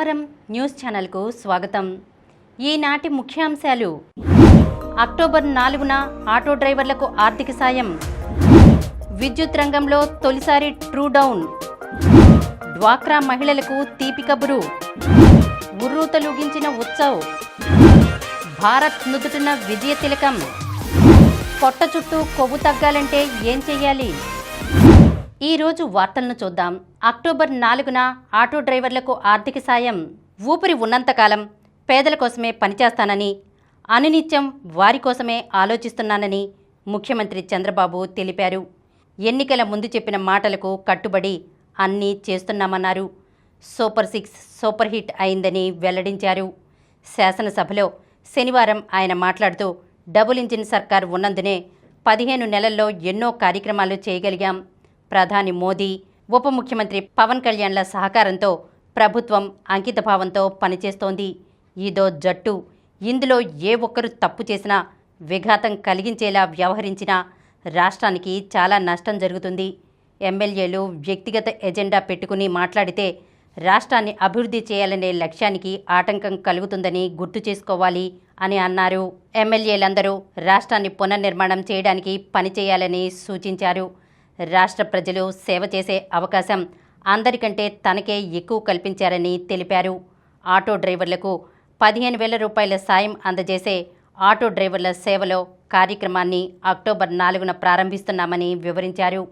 Amaram news ఛానల్కు స్వాగతం. ఈనాటి ముఖ్యాంశాలు: అక్టోబర్ 4న ఆటో డ్రైవర్లకు ఆర్థిక సాయం, విద్యుత్ రంగంలో తొలిసారి ట్రూ డౌన్, డ్వాక్రా మహిళలకు తీపి కబురు, ఉర్రూతలూగించిన ఉత్సవ్, భారత్ నుదుటిన విజయ తిలకం, పొట్ట చుట్టూ కొవ్వు తగ్గాలంటే ఏం చెయ్యాలి? ఈరోజు వార్తలను చూద్దాం. అక్టోబర్ 4న ఆటో డ్రైవర్లకు ఆర్థిక సాయం. ఊపిరి ఉన్నంతకాలం పేదల కోసమే పనిచేస్తానని, అనునిత్యం వారి కోసమే ఆలోచిస్తున్నానని ముఖ్యమంత్రి చంద్రబాబు తెలిపారు. ఎన్నికల ముందు చెప్పిన మాటలకు కట్టుబడి అన్నీ చేస్తున్నామన్నారు. సూపర్ 6 సూపర్ హిట్ అయిందని వెల్లడించారు. శాసనసభలో శనివారం ఆయన మాట్లాడుతూ, డబుల్ ఇంజిన్ సర్కార్ ఉన్నందునే 15 నెలల్లో ఎన్నో కార్యక్రమాలు చేయగలిగాం. ప్రధాని మోదీ, ఉప ముఖ్యమంత్రి పవన్ కళ్యాణ్ల సహకారంతో ప్రభుత్వం అంకితభావంతో పనిచేస్తోంది. ఇదో జట్టు. ఇందులో ఏ ఒక్కరు తప్పు చేసినా, విఘాతం కలిగించేలా వ్యవహరించినా రాష్ట్రానికి చాలా నష్టం జరుగుతుంది. ఎమ్మెల్యేలు వ్యక్తిగత ఎజెండా పెట్టుకుని మాట్లాడితే రాష్ట్రాన్ని అభివృద్ధి చేయాలనే లక్ష్యానికి ఆటంకం కలుగుతుందని గుర్తు చేసుకోవాలి అని అన్నారు. ఎమ్మెల్యేలందరూ రాష్ట్రాన్ని పునర్నిర్మాణం చేయడానికి పనిచేయాలని సూచించారు. రాష్ట్ర ప్రజలు సేవ చేసే అవకాశం అందరికంటే తనకే ఎక్కువ కల్పించారని తెలిపారు. ఆటో డ్రైవర్లకు 15,000 రూపాయల సాయం అందజేసే ఆటో డ్రైవర్ల సేవలో కార్యక్రమాన్ని అక్టోబర్ 4న ప్రారంభిస్తున్నామని వివరించారు.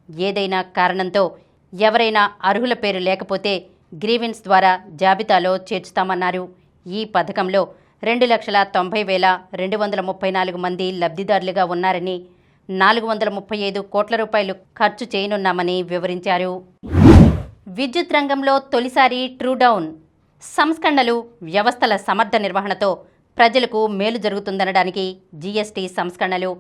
ఏదైనా కారణంతో ఎవరైనా అర్హుల పేరు లేకపోతే గ్రీవెన్స్ ద్వారా జాబితాలో చేర్చుతామన్నారు. ఈ పథకంలో 2,90,234 మంది లబ్ధిదారులుగా ఉన్నారని, 435 కోట్ల రూపాయలు ఖర్చు చేయనున్నామని వివరించారు. విద్యుత్ రంగంలో తొలిసారి ట్రూ డౌన్. సంస్కరణలు, వ్యవస్థల సమర్థ నిర్వహణతో ప్రజలకు మేలు జరుగుతుందనడానికి జీఎస్టీ సంస్కరణలు,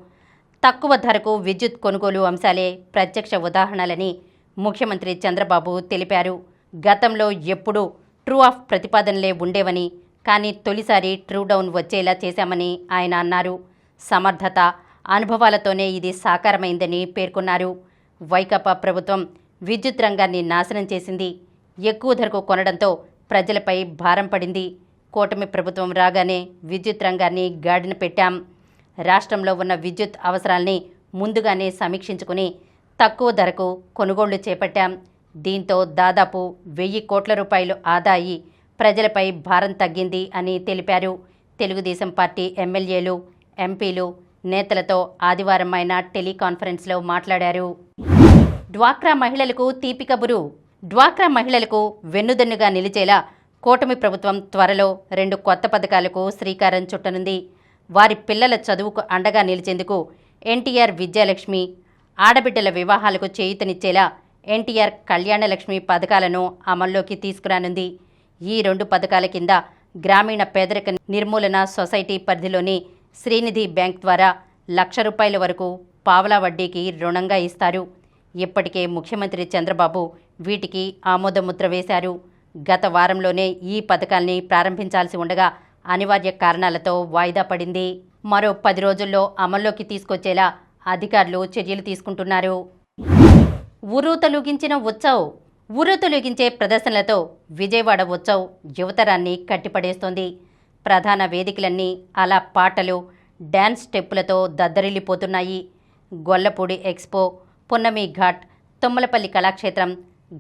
తక్కువ ధరకు విద్యుత్ కొనుగోలు అంశాలే ప్రత్యక్ష ఉదాహరణలని ముఖ్యమంత్రి చంద్రబాబు తెలిపారు. గతంలో ఎప్పుడూ ట్రూ ఆఫ్ ప్రతిపాదనలే ఉండేవని, కానీ తొలిసారి ట్రూ డౌన్ వచ్చేలా చేశామని ఆయన అన్నారు. సమర్థత, అనుభవాలతోనే ఇది సాకారమైందని పేర్కొన్నారు. వైకాపా ప్రభుత్వం విద్యుత్ రంగాన్ని నాశనం చేసింది. ఎక్కువ ధరకు కొనడంతో ప్రజలపై భారం పడింది. కూటమి ప్రభుత్వం రాగానే విద్యుత్ రంగాన్ని గాడిన పెట్టాం. రాష్ట్రంలో ఉన్న విద్యుత్ అవసరాల్ని ముందుగానే సమీక్షించుకుని తక్కువ ధరకు కొనుగోళ్లు చేపట్టాం. దీంతో దాదాపు 1,000 కోట్ల రూపాయలు ఆదా అయి ప్రజలపై భారం తగ్గింది అని తెలిపారు. తెలుగుదేశం పార్టీ ఎమ్మెల్యేలు, ఎంపీలు, నేతలతో ఆదివారం ఆయన టెలికాన్ఫరెన్స్లో మాట్లాడారు. డ్వాక్రా మహిళలకు తీపి కబురు. డ్వాక్రా మహిళలకు వెన్నుదన్నుగా నిలిచేలా కూటమి ప్రభుత్వం త్వరలో 2 కొత్త పథకాలకు శ్రీకారం చుట్టనుంది. వారి పిల్లల చదువుకు అండగా నిలిచేందుకు ఎన్టీఆర్ విద్యాలక్ష్మి, ఆడబిడ్డల వివాహాలకు చేయూతనిచ్చేలా ఎన్టీఆర్ కళ్యాణలక్ష్మి పథకాలను అమల్లోకి తీసుకురానుంది. ఈ 2 పథకాల కింద గ్రామీణ పేదరిక నిర్మూలన సొసైటీ పరిధిలోని శ్రీనిధి బ్యాంక్ ద్వారా ₹1,00,000 రూపాయల వరకు పావలా వడ్డీకి రుణంగా ఇస్తారు. ఇప్పటికే ముఖ్యమంత్రి చంద్రబాబు వీటికి ఆమోదముద్ర వేశారు. గత వారంలోనే ఈ పథకాల్ని ప్రారంభించాల్సి ఉండగా అనివార్య కారణాలతో వాయిదా పడింది. మరో 10 రోజుల్లో అమల్లోకి తీసుకొచ్చేలా అధికారులు చర్యలు తీసుకుంటున్నారు. ఉర్రూతలూగించిన ఉత్సవ్. ఉర్రూతలూగించే ప్రదర్శనలతో విజయవాడ ఉత్సవ్ యువతరాన్ని కట్టిపడేస్తోంది. ప్రధాన వేదికలన్నీ అలా పాటలు, డ్యాన్స్ స్టెప్పులతో దద్దరిల్లిపోతున్నాయి. గొల్లపూడి ఎక్స్పో, పున్నమి ఘాట్, తుమ్మలపల్లి కళాక్షేత్రం,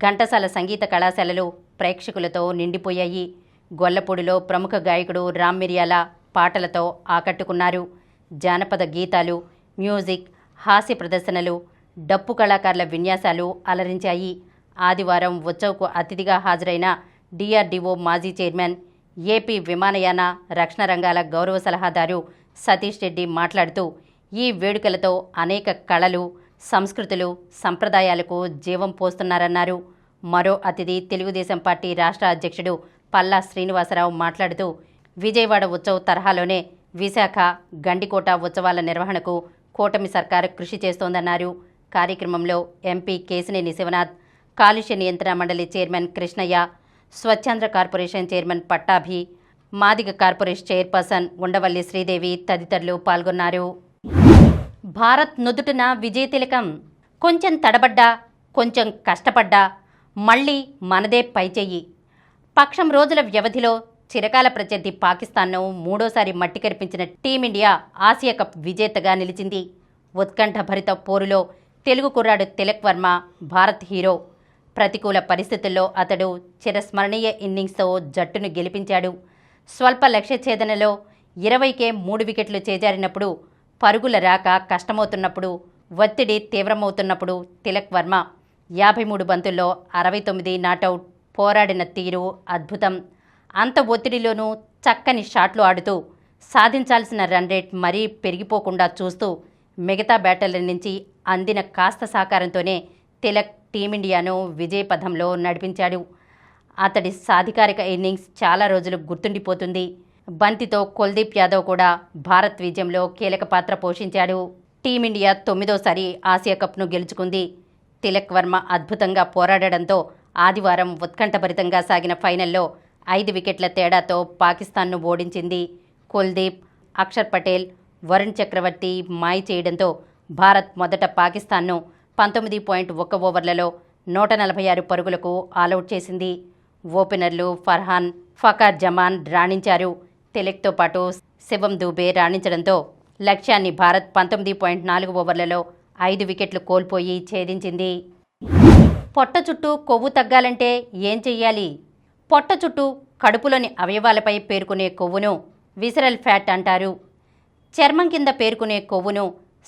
ఘంటసాల సంగీత కళాశాలలు ప్రేక్షకులతో నిండిపోయాయి. గొల్లపూడిలో ప్రముఖ గాయకుడు రామ్ మిరియాల పాటలతో ఆకట్టుకున్నారు. జానపద గీతాలు, మ్యూజిక్, హాస్య ప్రదర్శనలు, డప్పు కళాకారుల విన్యాసాలు అలరించాయి. ఆదివారం ఉత్సవ్కు అతిథిగా హాజరైన డిఆర్డీఓ మాజీ చైర్మన్, ఏపీ విమానయాన, రక్షణ రంగాల గౌరవ సలహాదారు సతీష్ రెడ్డి మాట్లాడుతూ, ఈ వేడుకలతో అనేక కళలు, సంస్కృతులు, సంప్రదాయాలకు జీవం పోస్తున్నారన్నారు. మరో అతిథి తెలుగుదేశం పార్టీ రాష్ట్ర అధ్యక్షుడు పల్లా శ్రీనివాసరావు మాట్లాడుతూ, విజయవాడ ఉత్సవ్ తరహాలోనే విశాఖ, గండికోట ఉత్సవాల నిర్వహణకు కూటమి సర్కారు కృషి చేస్తోందన్నారు. కార్యక్రమంలో ఎంపీ కేశినేని శివనాథ్, కాలుష్య నియంత్రణ మండలి chairman Krishnaiah, Swachhandhra corporation chairman Pattabhi, Madiga corporation chairperson Undavalli Sridevi తదితరులు పాల్గొన్నారు. భారత్ నుదుటిన విజయ తిలకం. కొంచెం తడబడ్డా, కొంచెం కష్టపడ్డా మళ్ళీ మనదే పైచెయ్యి. పక్షం రోజుల వ్యవధిలో చిరకాల ప్రత్యర్థి పాకిస్తాన్ను మూడోసారి మట్టి కరిపించిన టీమిండియా ఆసియా కప్ విజేతగా నిలిచింది. ఉత్కంఠభరిత పోరులో తెలుగు కుర్రాడు తిలక్ వర్మ భారత్ హీరో. ప్రతికూల పరిస్థితుల్లో అతడు చిరస్మరణీయ ఇన్నింగ్స్తో జట్టును గెలిపించాడు. స్వల్ప లక్ష్య ఛేదనలో 20కే 3 వికెట్లు చేజారినప్పుడు, పరుగుల రాక కష్టమవుతున్నప్పుడు, ఒత్తిడి తీవ్రమవుతున్నప్పుడు తిలక్ వర్మ 53 బంతుల్లో 69 నాటౌట్. పోరాడిన తీరు అద్భుతం. అంత ఒత్తిడిలోనూ చక్కని షాట్లు ఆడుతూ సాధించాల్సిన రన్ రేట్ మరీ పెరిగిపోకుండా చూస్తూ మిగతా బ్యాటర్ల నుంచి అందిన కాస్త సహకారంతోనే తిలక్ టీమిండియాను విజయపథంలో నడిపించాడు. అతడి సాధికారిక ఇన్నింగ్స్ చాలా రోజులు గుర్తుండిపోతుంది. బంతితో కుల్దీప్ యాదవ్ కూడా భారత్ విజయంలో కీలక పాత్ర పోషించాడు. టీమిండియా 9వ ఆసియా కప్ను గెలుచుకుంది. తిలక్ వర్మ అద్భుతంగా పోరాడడంతో ఆదివారం ఉత్కంఠభరితంగా సాగిన ఫైనల్లో 5 వికెట్ల తేడాతో పాకిస్తాన్ను ఓడించింది. కుల్దీప్, అక్షర్ పటేల్, వరుణ్ చక్రవర్తి మాయ చేయడంతో భారత్ మొదట పాకిస్తాన్ను 19.1 ఓవర్లలో 146 పరుగులకు ఆలౌట్ చేసింది. ఓపెనర్లు ఫర్హాన్, ఫఖర్ జమాన్ రాణించారు. తిలక్తో పాటు శివం దూబే రాణించడంతో లక్ష్యాన్ని భారత్ 19.4 ఓవర్లలో 5 వికెట్లు కోల్పోయి ఛేదించింది. పొట్ట చుట్టూ కొవ్వు తగ్గాలంటే ఏం చెయ్యాలి? పొట్ట చుట్టూ కడుపులోని అవయవాలపై పేరుకునే కొవ్వును విసరల్ ఫ్యాట్ అంటారు. చర్మం కింద పేరుకునే కొవ్వును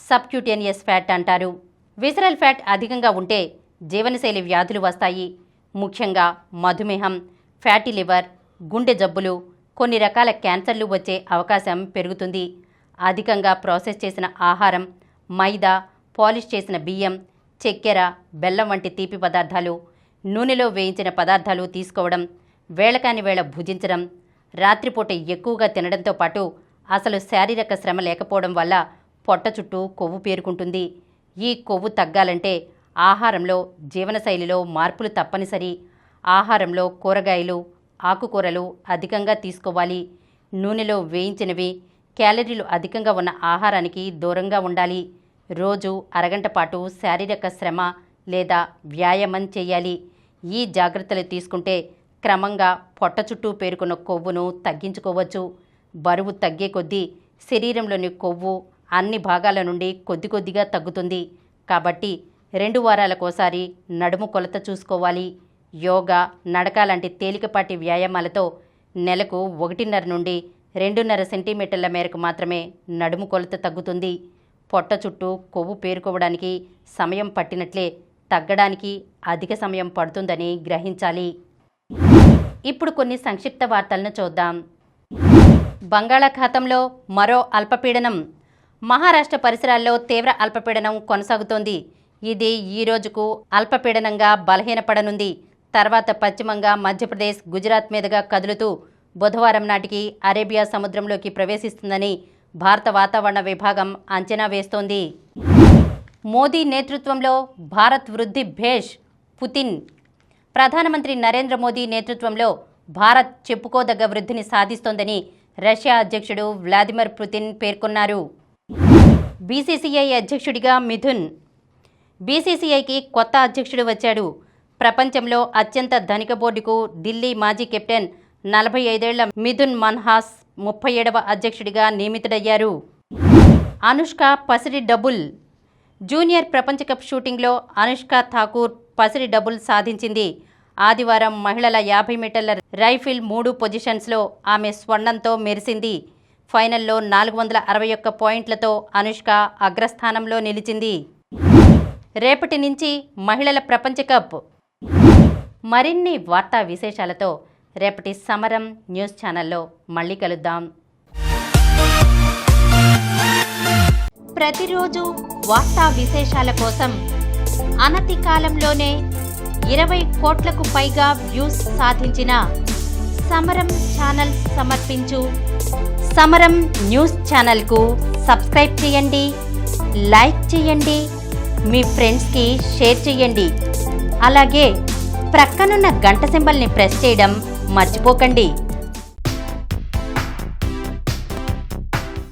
సబ్క్యూటేనియస్ ఫ్యాట్ అంటారు. విసరల్ ఫ్యాట్ అధికంగా ఉంటే జీవనశైలి వ్యాధులు వస్తాయి. ముఖ్యంగా మధుమేహం, ఫ్యాటీ లివర్, గుండె జబ్బులు, కొన్ని రకాల క్యాన్సర్లు వచ్చే అవకాశం పెరుగుతుంది. అధికంగా ప్రాసెస్ చేసిన ఆహారం, మైదా, పాలిష్ చేసిన బియ్యం, చక్కెర, బెల్లం వంటి తీపి పదార్థాలు, నూనెలో వేయించిన పదార్థాలు తీసుకోవడం, వేళకాని వేళ భుజించడం, రాత్రిపూట ఎక్కువగా తినడంతో పాటు అసలు శారీరక శ్రమ లేకపోవడం వల్ల పొట్ట చుట్టూ కొవ్వు పేరుకుంటుంది. ఈ కొవ్వు తగ్గాలంటే ఆహారంలో, జీవనశైలిలో మార్పులు తప్పనిసరి. ఆహారంలో కూరగాయలు, ఆకుకూరలు అధికంగా తీసుకోవాలి. నూనెలో వేయించినవి, క్యాలరీలు అధికంగా ఉన్న ఆహారానికి దూరంగా ఉండాలి. రోజు అరగంట పాటు శారీరక శ్రమ లేదా వ్యాయామం చేయాలి. ఈ జాగ్రత్తలు తీసుకుంటే క్రమంగా పొట్ట చుట్టూ పేరుకున్న కొవ్వును తగ్గించుకోవచ్చు. బరువు తగ్గే కొద్దీ శరీరంలోని కొవ్వు అన్ని భాగాల నుండి కొద్ది కొద్దిగా తగ్గుతుంది. కాబట్టి 2 వారాలకోసారి నడుము కొలత చూసుకోవాలి. యోగా, నడక లాంటి తేలికపాటి వ్యాయామాలతో నెలకు 1.5 నుండి 2.5 సెంటీమీటర్ల మేరకు మాత్రమే నడుము కొలత తగ్గుతుంది. పొట్ట చుట్టూ కొవ్వు పేరుకోవడానికి సమయం పట్టినట్లే తగ్గడానికి అధిక సమయం పడుతుందని గ్రహించాలి. ఇప్పుడు కొన్ని సంక్షిప్త వార్తలను చూద్దాం. బంగాళాఖాతంలో మరో అల్పపీడనం. మహారాష్ట్ర పరిసరాల్లో తీవ్ర అల్పపీడనం కొనసాగుతోంది. ఇది ఈ రోజుకు అల్పపీడనంగా బలహీనపడనుంది. తర్వాత పశ్చిమంగా మధ్యప్రదేశ్, గుజరాత్ మీదుగా కదులుతూ బుధవారం నాటికి అరేబియా సముద్రంలోకి ప్రవేశిస్తుందని భారత వాతావరణ విభాగం అంచనా వేస్తోంది. మోదీ నేతృత్వంలో భారత్ వృద్ధి భేష్. పుతిన్. ప్రధానమంత్రి నరేంద్ర మోదీ నేతృత్వంలో భారత్ చెప్పుకోదగ్గ వృద్ధిని సాధిస్తోందని రష్యా అధ్యక్షుడు వ్లాదిమిర్ పుతిన్ పేర్కొన్నారు. బీసీసీఐ అధ్యక్షుడిగా మిథున్. బీసీసీఐకి కొత్త అధ్యక్షుడు వచ్చాడు. ప్రపంచంలో అత్యంత ధనిక బోర్డుకు ఢిల్లీ మాజీ కెప్టెన్ 45 ఏళ్ల మిథున్ మన్హాస్ 37వ అధ్యక్షుడిగా నియమితుడయ్యారు. అనుష్క పసిడి డబుల్. జూనియర్ ప్రపంచ కప్ షూటింగ్లో అనుష్క ఠాకూర్ పసిడి డబుల్ సాధించింది. ఆదివారం మహిళల 50 మీటర్ల రైఫిల్ 3 పొజిషన్స్లో ఆమె స్వర్ణంతో మెరిసింది. ఫైనల్లో 461 పాయింట్లతో అనుష్క అగ్రస్థానంలో నిలిచింది. రేపటి నుంచి మహిళల ప్రపంచ కప్. మరిన్ని వార్తా విశేషాలతో రేపటి సమరం న్యూస్ ఛానల్లో మళ్ళీ కలుద్దాం. ప్రతిరోజు వార్తా విశేషాల కోసం అనతి కాలంలోనే 20 కోట్లకు పైగా వ్యూస్ సాధించిన సమరం ఛానల్ సమర్పించు సమరం న్యూస్ ఛానల్కు సబ్స్క్రైబ్ చేయండి, లైక్ చేయండి, మీ ఫ్రెండ్స్కి షేర్ చేయండి. అలాగే ప్రక్కనున్న గంట సింబల్ని ప్రెస్ చేయడం మర్చిపోకండి.